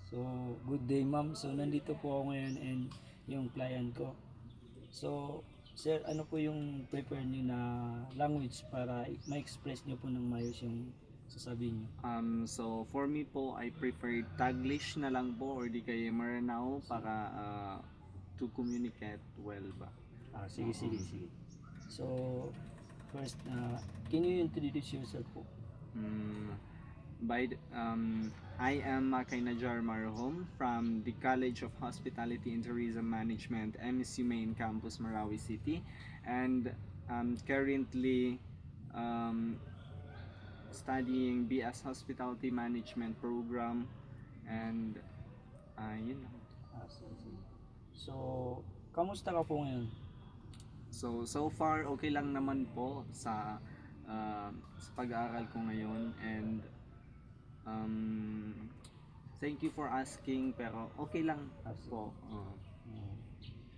So, good day ma'am. So, nandito po ako ngayon and yung client ko. So, sir, ano po yung prepare niyo na language para ma-express niyo po ng maayos yung sasabihin niyo? So for me po, I prefer Taglish na lang po or di kaya Maranao para to communicate well ba. Sige, sige, sige. So, first, can you introduce yourself po? Mm, I am Makay Najar Marhom from the College of Hospitality and Tourism Management, MSU Main Campus, Marawi City, and currently um, studying BS Hospitality Management program, and yun lang. Sige, sige. So, kamusta ka po ngayon? So far okay lang naman po sa pag-aaral ko ngayon, and um, thank you for asking, pero okay lang Sige. po.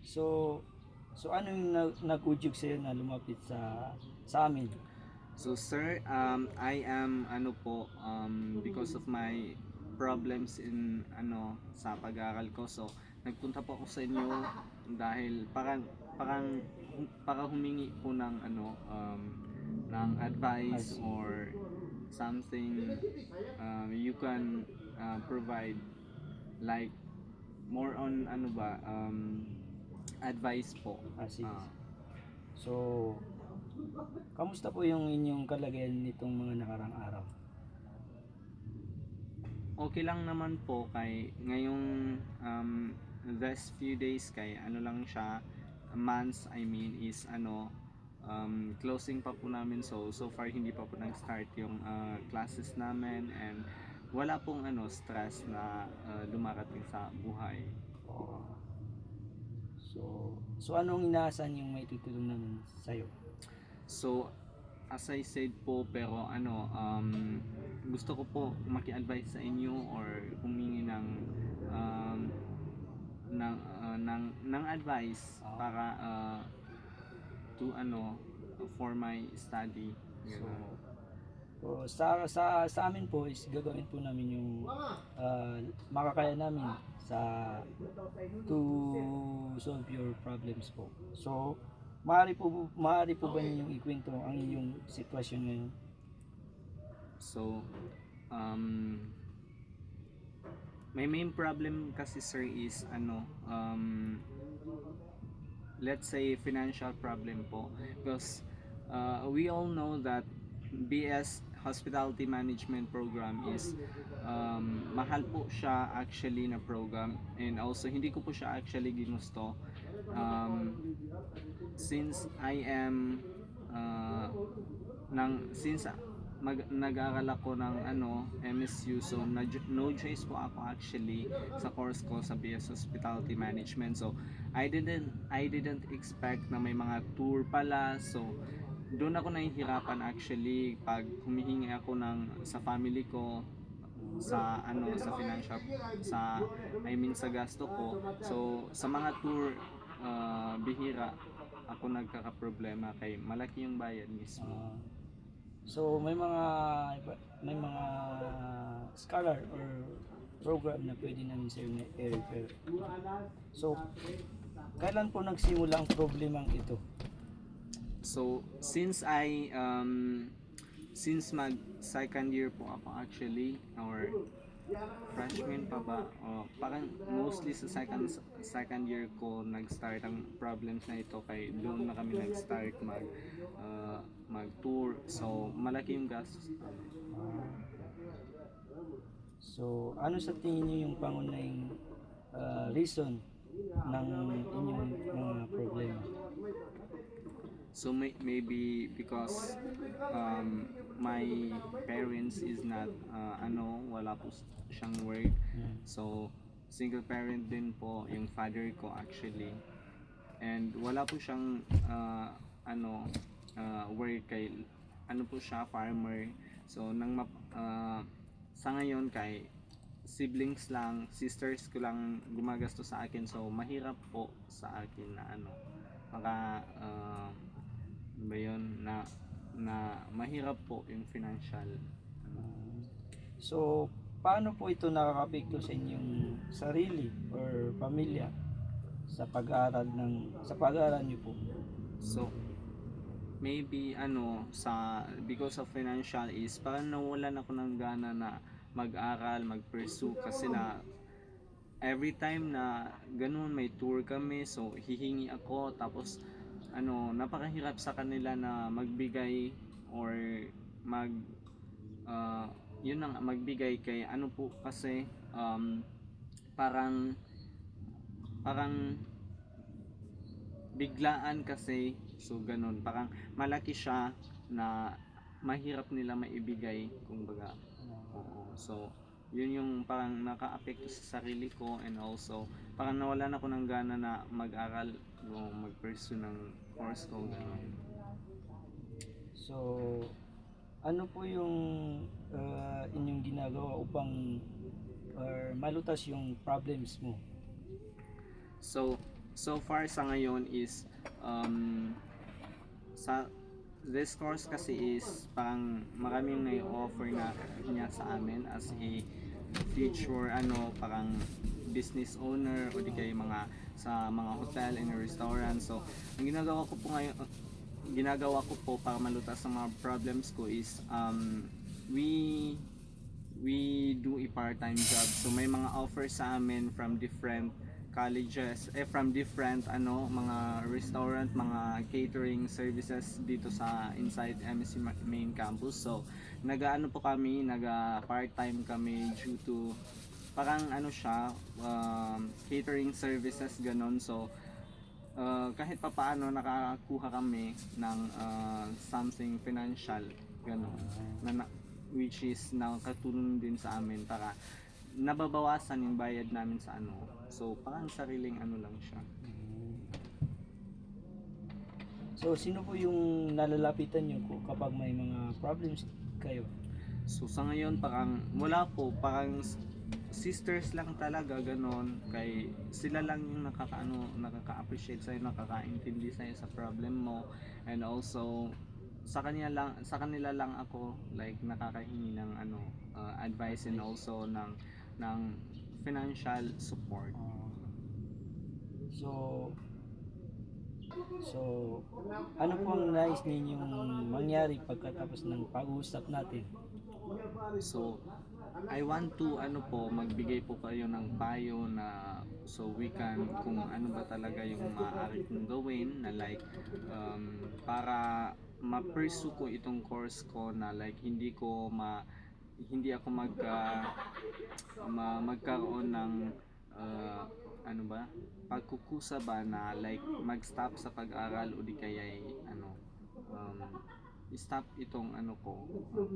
So, so ano yung nag-udyok sa'yo na lumapit sa amin? So sir, I am ano po, because of my problems in sa pag-aaral ko, so nagpunta po ako sa inyo dahil parang para humingi po ng ng advice or something you can provide, like more on advice po. Sige. Ah, So, kamusta po yung inyong kalagayan nitong mga nakarang araw? okay lang naman po, kay ngayong last few days, kay ano lang siya, months I mean, is closing pa po namin, so far hindi pa po nag-start yung classes namin, and wala pong stress na dumarating sa buhay. Oh. So anong inaasahan yung may tutulong namin sa'yo? So as I said po, pero gusto ko po maki-advise sa inyo or humingi um, ng advice para to for my study. So, Ganun. sa amin po is gagawin po namin yung makakaya namin sa to solve your problems po. So, maaari po ba ninyong ikwento ang inyong sitwasyon ngayon? So my main problem kasi sir is let's say financial problem po, because we all know that BS Hospitality Management program is mahal po siya actually na program, and also hindi ko po siya actually ginusto, um, since I am since nag-aaral ako ng MSU, so no choice po ako actually sa course ko sa BS Hospitality Management. So I didn't expect na may mga tour pala, so doon ako nahihirapan actually pag humihingi ako sa family ko, sa sa financial, sa gasto ko. So sa mga tour, bihira ako nagkakaproblema, kay malaki yung bayad mismo. So may mga scholar or program na pwede namin sir na i-refer. So, kailan po nagsimula ang problemang ito? So since mag second year po ako actually, or freshman pa ba, parang mostly sa second year ko nag-start ang problems na ito, kay doon na kami nag-start mag tour, so malaki yung gastos namin. So, ano sa tingin niyo yung pangunahing reason ng inyong mga problema? So maybe because my parents is not wala po siyang work. So single parent din po yung father ko actually, and wala po siyang work, kay po siya, farmer. So sa ngayon, kay siblings lang, sisters ko lang gumagasto sa akin, so mahirap po sa akin na maka ba yun, na mahirap po yung financial. So, paano po ito nakakapekto sa inyong sarili or pamilya sa pag-aaral niyo po? So, maybe because of financial is parang nawalan ako ng gana na mag-aral, mag-pursue kasi na every time na ganun may tour kami, so hihingi ako, tapos napakahirap sa kanila na magbigay or mag uh, yun ang magbigay kay po kasi parang parang biglaan kasi, so ganun, parang malaki siya na mahirap nila maibigay kumbaga. Oo. So yun yung parang naka-apekto sa sarili ko, and also parang nawalan ako ng gana na mag-aral o mag-pursue ng course ko, ganun. So, ano po yung inyong ginagawa upang or malutas yung problems mo? So far sa ngayon is sa this course kasi is parang maraming offer na niya sa amin as a future parang business owner o di kaya sa mga hotel and restaurant. So ang ginagawa ko po para malutas ang mga problems ko is we do a part-time job. So may mga offers sa amin from different colleges, from different mga restaurant, mga catering services dito sa inside MSC main campus. So naga part-time kami due to parang siya, catering services ganon. So kahit papaano nakakuha kami ng something financial ganon which is nakatulong din sa amin para nababawasan yung bayad namin sa so parang sariling lang siya. So, sino po yung nalalapitan nyo kapag may mga problems kayo? So sa ngayon parang wala po, parang sisters lang talaga ganon, kay sila lang yung nakaka-appreciate sa'yo, nakakaintindi sa'yo sa problem mo, and also sa kanila lang ako like nakakahingi ng advice, and also ng financial support. So, ano po ang nais ninyong mangyari pagkatapos ng pag-uusap natin? So I want to magbigay po kayo ng payo na so we can kung ano ba talaga yung maaari kong gawin na like para ma-pursue ko itong course ko na like hindi ako magkaroon ng pagkukusa ba na like mag-stop sa pag-aral o di kaya stop itong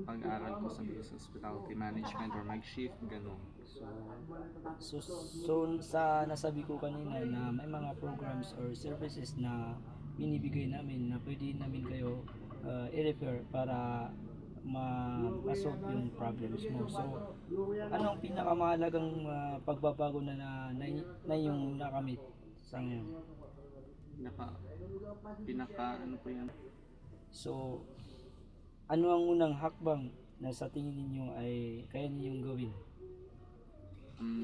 pag-aral ko sa business hospitality management or mag-shift ganun. So sa nasabi ko kanina na may mga programs or services na binibigay namin na pwede namin kayo i-refer para ma-solve yung problems mo. So, ano ang pinakamahalagang pagbabago na yung nakamit sa ngayon? Pinaka po yan? So, ano ang unang hakbang na sa tingin ninyo ay kaya ninyong gawin?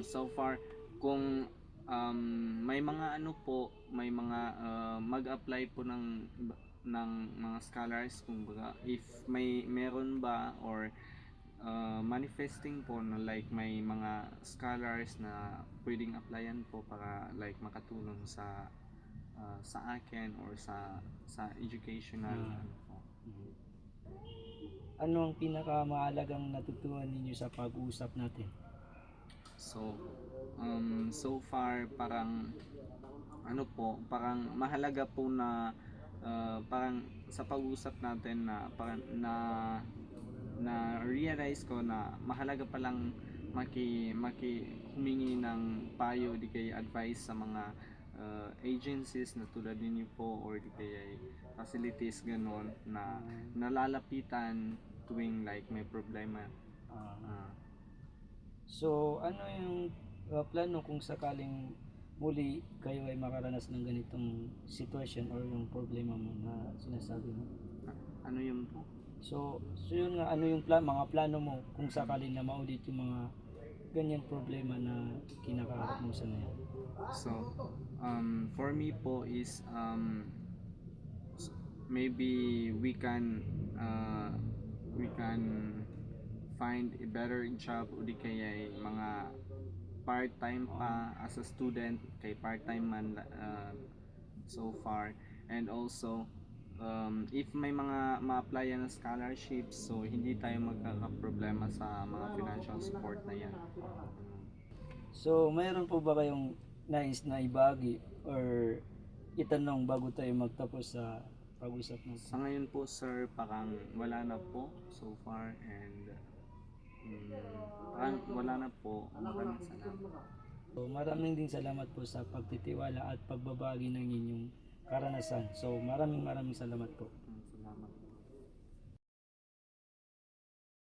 So far, kung may mga may mga mag-apply po ng mga scholars, kumbaga if meron ba or manifesting po na like may mga scholars na pwedeng applyan po para like makatulong sa akin or sa educational po. Ano ang pinakamahalagang natutunan ninyo sa pag-uusap natin? So far parang parang mahalaga po na parang sa pag-usap natin na parang na realize ko na mahalaga palang humingi ng payo di kaya advice sa mga agencies na tulad ninyo po or di kaya facilities ganon na nalalapitan tuwing like may problema. So, ano yung plano kung sakaling muli kayo ay makaranas ng ganitong sitwasyon or yung problema mo na sinasabi mo? Ano yun po? So yun nga, ano yung mga plano mo kung sakaling na maulit yung mga ganyan problema na kinakaharap mo sa ngayon? So, for me po is maybe we can find a better job o di kaya mga part-time pa as a student kay part-time man so far, and also if may mga ma-applyan na scholarships, so hindi tayo magkakaproblema sa mga financial support na yan. So, mayroon po ba kayong nais na ibagi or itanong bago tayo magtapos sa pag-usap Sa natin? ngayon po sir, parang wala na po so far, and parang wala na po. Maraming salamat. So, maraming din salamat po sa pagtitiwala at pagbabagi ng inyong karanasan. So, maraming salamat po.